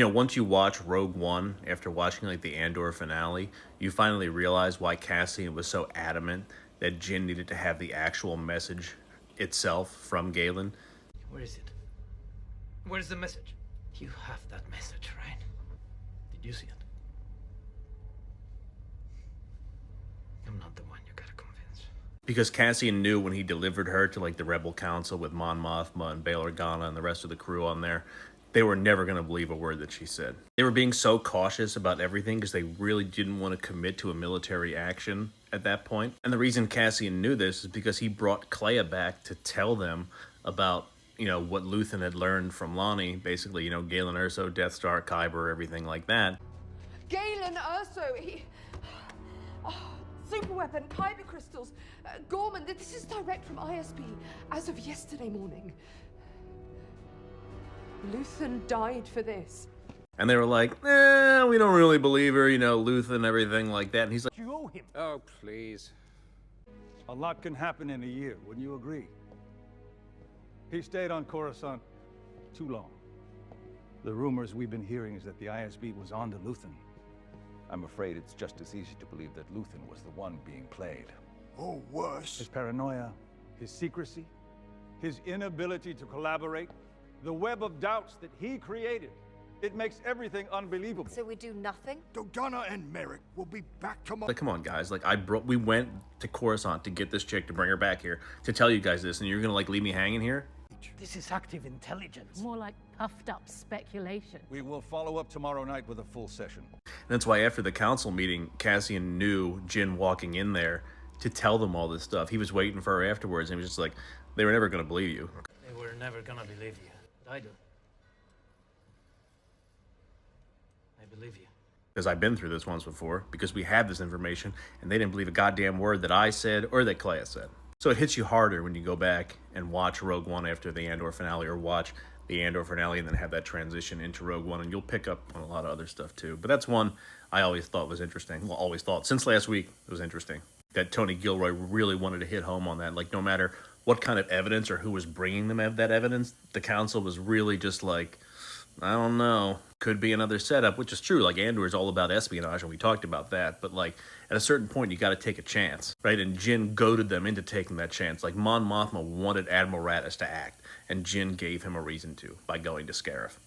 Once you watch Rogue One, after watching like the Andor finale, you finally realize why Cassian was so adamant that Jin needed to have the actual message itself from Galen. Where is it? Where's the message? You have that message, right? Did you see it? I'm not the one you gotta convince. Because Cassian knew when he delivered her to like the Rebel Council with Mon Mothma and Bail Organa and the rest of the crew on there, they were never going to believe a word that she said. They were being so cautious about everything because they really didn't want to commit to a military action at that point. And the reason Cassian knew this is because he brought Kleya back to tell them about, what Luthen had learned from Lonnie. Basically, Galen Erso, Death Star, Kyber, everything like that. Galen Erso, he... super weapon, kyber crystals, Gorman, this is direct from ISB as of yesterday morning. Luthen died for this. And they were like, we don't really believe her, Luthen, everything like that. And he's like, You owe him. Oh, please. A lot can happen in a year, wouldn't you agree? He stayed on Coruscant too long. The rumors we've been hearing is that the ISB was on to Luthen. I'm afraid it's just as easy to believe that Luthen was the one being played. Or worse. His paranoia, his secrecy, his inability to collaborate, the web of doubts that he created. It makes everything unbelievable. So we do nothing? Dodonna and Merrick will be back tomorrow. come on, guys. We went to Coruscant to get this chick, to bring her back here, to tell you guys this, and you're going to, leave me hanging here? This is active intelligence. More like puffed up speculation. We will follow up tomorrow night with a full session. And that's why after the council meeting, Cassian knew Jin walking in there to tell them all this stuff. He was waiting for her afterwards, and he was just like, they were never going to believe you. They were never gonna believe you. But I do. I believe you. Because I've been through this once before, because we had this information, and they didn't believe a goddamn word that I said or that Kleya said. So it hits you harder when you go back and watch Rogue One after the Andor finale, or watch the Andor finale and then have that transition into Rogue One, and you'll pick up on a lot of other stuff too. But that's one I always thought was interesting. Well, always thought. Since last week, it was interesting. That Tony Gilroy really wanted to hit home on that. Like, no matter what kind of evidence or who was bringing them that evidence, the council was really just like, I don't know, could be another setup, which is true. Like, Andor is all about espionage, and we talked about that. But, at a certain point, you got to take a chance, right? And Jin goaded them into taking that chance. Like, Mon Mothma wanted Admiral Raddus to act, and Jin gave him a reason to by going to Scarif.